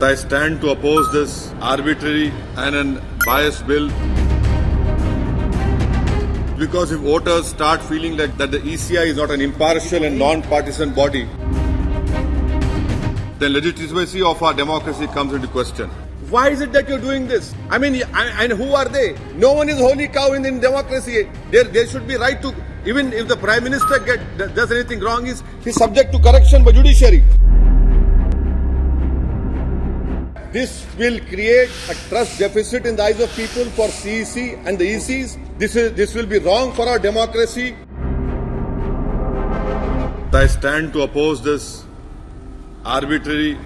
I stand to oppose this arbitrary and biased bill because if voters start feeling like that the ECI is not an impartial and non-partisan body, then legitimacy of our democracy comes into question. Why is it that you're doing this? I mean, and who are they? No one is holy cow in democracy. There should be right to, even if the Prime Minister does anything wrong, he's subject to correction by judiciary. This will create a trust deficit in the eyes of people for CEC and the ECs. This will be wrong for our democracy. I stand to oppose this arbitrary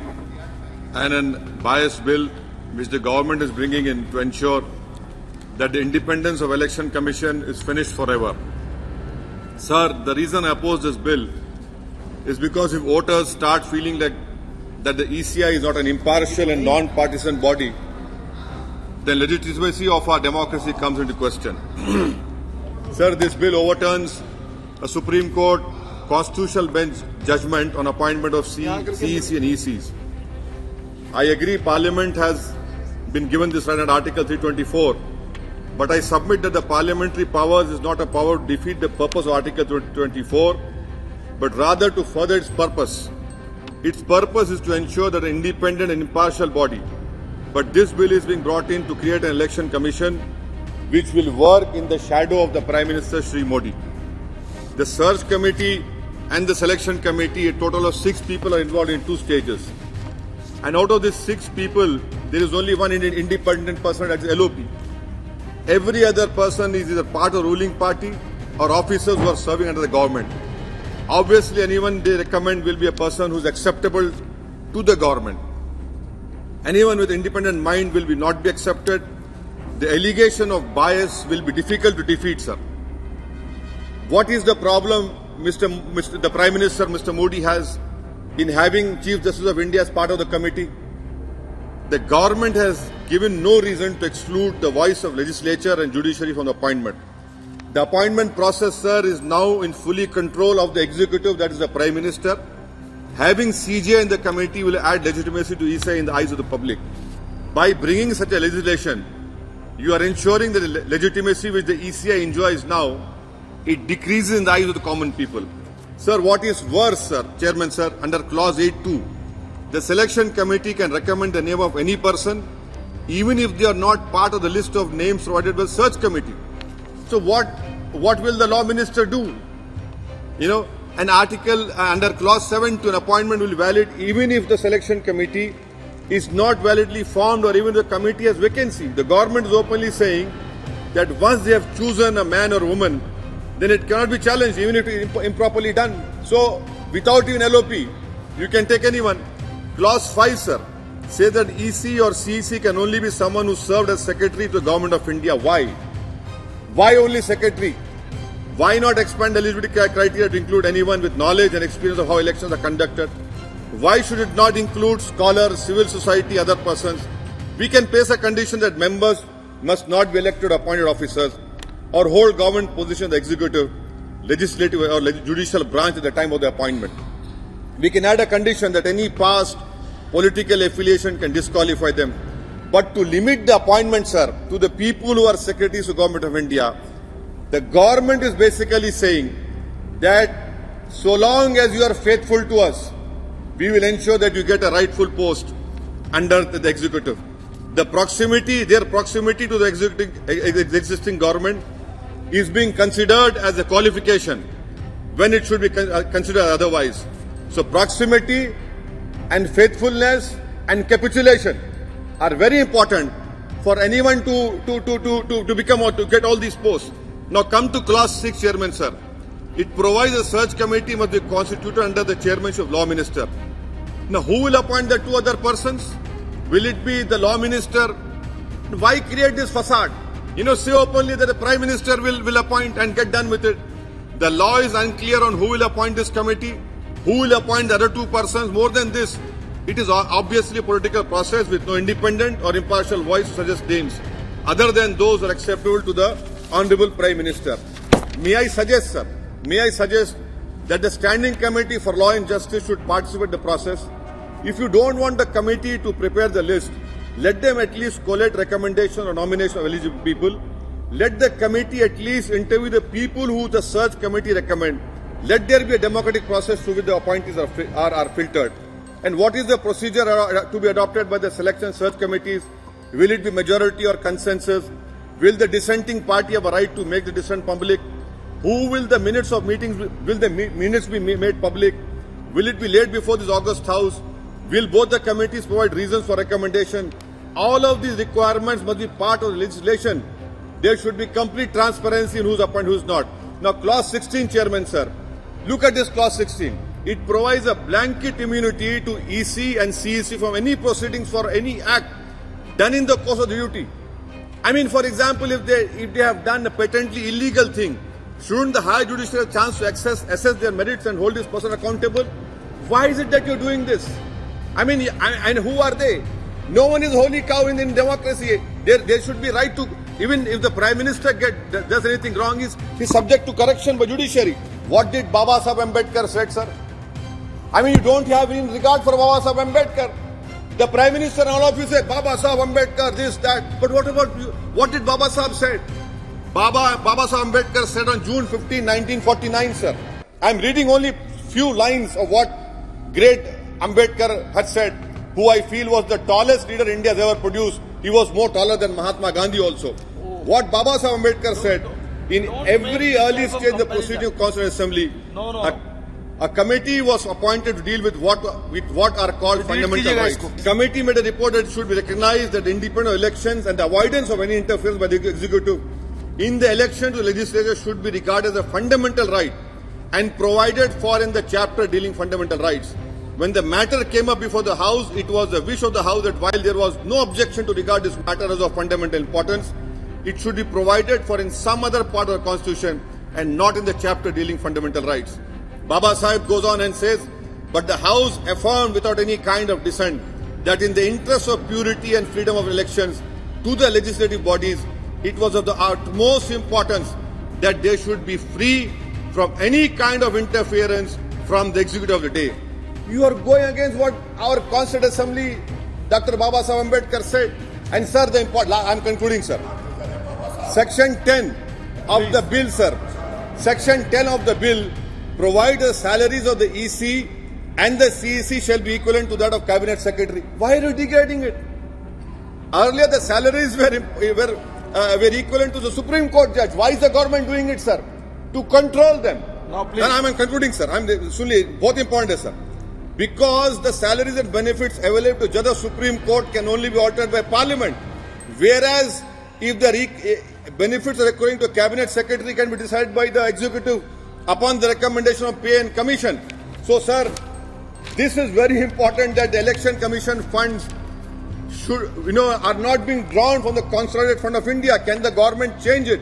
and biased bill which the government is bringing in to ensure that the independence of Election Commission is finished forever. Sir, the reason I oppose this bill is because if voters start feeling like that the ECI is not an impartial and non-partisan body, then legitimacy of our democracy comes into question. Sir, this bill overturns a Supreme Court constitutional bench judgment on appointment of CEC and ECs. I agree Parliament has been given this right under Article 324, but I submit that the parliamentary powers is not a power to defeat the purpose of Article 324, but rather to further its purpose. Its purpose is to ensure that an independent and impartial body. But this bill is being brought in to create an election commission which will work in the shadow of the Prime Minister Shri Modi. The search committee and the selection committee, a total of 6 people are involved in 2 stages. And out of these 6 people, there is only one independent person, that is LOP. Every other person is either part of the ruling party or officers who are serving under the government. Obviously, anyone they recommend will be a person who is acceptable to the government. Anyone with independent mind will not be accepted. The allegation of bias will be difficult to defeat, sir. What is the problem the Prime Minister, Mr. Modi, has in having Chief Justice of India as part of the committee? The government has given no reason to exclude the voice of legislature and judiciary from the appointment. The appointment process, sir, is now in fully control of the executive, that is the Prime Minister. Having CJ in the committee will add legitimacy to ECI in the eyes of the public. By bringing such a legislation, you are ensuring that the legitimacy which the ECI enjoys now, it decreases in the eyes of the common people. Sir, what is worse, sir, Chairman, sir, under Clause 8.2, the selection committee can recommend the name of any person, even if they are not part of the list of names provided by the search committee. So what will the law minister do? An article under clause 7 to an appointment will be valid even if the selection committee is not validly formed or even the committee has vacancy. The government is openly saying that once they have chosen a man or woman, then it cannot be challenged even if it is improperly done. So without even LOP, you can take anyone. Clause 5, sir, says that EC or CEC can only be someone who served as secretary to the government of India. Why? Why only secretary? Why not expand eligibility criteria to include anyone with knowledge and experience of how elections are conducted? Why should it not include scholars, civil society, other persons? We can place a condition that members must not be elected or appointed officers or hold government position in the executive, legislative or judicial branch at the time of the appointment. We can add a condition that any past political affiliation can disqualify them. But to limit the appointment, sir, to the people who are secretaries of Government of India, the government is basically saying that so long as you are faithful to us, we will ensure that you get a rightful post under the executive. Their proximity to the existing government is being considered as a qualification when it should be considered otherwise. So proximity and faithfulness and capitulation are very important for anyone to become or to get all these posts. Now come to clause 6, Chairman, sir. It provides a search committee must be constituted under the chairmanship of law minister. Now who will appoint the 2 other persons? Will it be the law minister? Why create this facade? Say openly that the Prime Minister will appoint and get done with it. The law is unclear on who will appoint this committee, who will appoint the other 2 persons. More than this, it is obviously a political process with no independent or impartial voice to suggest names other than those who are acceptable to the Honorable Prime Minister. May I suggest, sir, that the Standing Committee for Law and Justice should participate in the process. If you don't want the committee to prepare the list, let them at least collate recommendation or nomination of eligible people. Let the committee at least interview the people who the search committee recommend. Let there be a democratic process through which the appointees are filtered. And what is the procedure to be adopted by the selection search committees? Will it be majority or consensus? Will the dissenting party have a right to make the dissent public? Who will the minutes of meetings, will the minutes be made public? Will it be laid before this August House? Will both the committees provide reasons for recommendation? All of these requirements must be part of the legislation. There should be complete transparency in who's appointed, who's not. Now, clause 16, Chairman, sir. Look at this clause 16. It provides a blanket immunity to EC and CEC from any proceedings for any act done in the course of the duty. I mean, for example, if they have done a patently illegal thing, shouldn't the High Judiciary have a chance to assess their merits and hold this person accountable? Why is it that you're doing this? I mean, and who are they? No one is holy cow in democracy. There should be right to, even if the Prime Minister does anything wrong, he's subject to correction by judiciary. What did Baba Sahib Ambedkar said, sir? I mean, you don't have any regard for Baba Sahib Ambedkar. The Prime Minister and all of you say, Baba Sahib Ambedkar, this, that. But what about you? What did Baba Sahib said? Baba Sahib Ambedkar said on June 15, 1949, sir. I'm reading only few lines of what great Ambedkar had said, who I feel was the tallest leader India has ever produced. He was more taller than Mahatma Gandhi also. What Baba Sahib Ambedkar said, in every early stage of the proceeding of Constituent Assembly, a committee was appointed to deal with what are called fundamental rights. The committee made a report that it should be recognized that independent elections and the avoidance of any interference by the executive in the election to the legislature should be regarded as a fundamental right and provided for in the chapter dealing fundamental rights. When the matter came up before the House, it was the wish of the House that while there was no objection to regard this matter as of fundamental importance, it should be provided for in some other part of the Constitution and not in the chapter dealing fundamental rights. Baba Sahib goes on and says, but the House affirmed without any kind of dissent that in the interest of purity and freedom of elections to the legislative bodies, it was of the utmost importance that they should be free from any kind of interference from the executive of the day. You are going against what our Constituent Assembly, Dr. Baba Sahib Ambedkar said. And sir, I'm concluding, sir. Section 10 of the bill, sir. Section 10 of the bill provides the salaries of the EC and the CEC shall be equivalent to that of Cabinet Secretary. Why are you degrading it? Earlier, the salaries were equivalent to the Supreme Court judge. Why is the government doing it, sir? To control them. Now, please. And I'm concluding, sir. Both important, sir. Because the salaries and benefits available to judge of Supreme Court can only be altered by Parliament. Whereas, if the benefits are accruing to a Cabinet Secretary can be decided by the Executive upon the recommendation of Pay and Commission. So, sir, this is very important that the Election Commission funds are not being drawn from the Consolidated Fund of India. Can the government change it?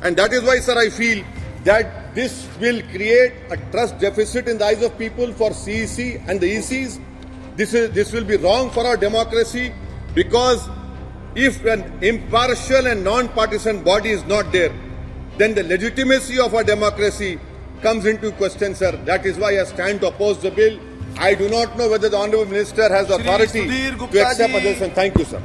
And that is why, sir, I feel that this will create a trust deficit in the eyes of people for CEC and the ECs. This will be wrong for our democracy, because if an impartial and non-partisan body is not there, then the legitimacy of our democracy comes into question, sir. That is why I stand to oppose the bill. I do not know whether the Honourable Minister has authority to accept others. And thank you, sir.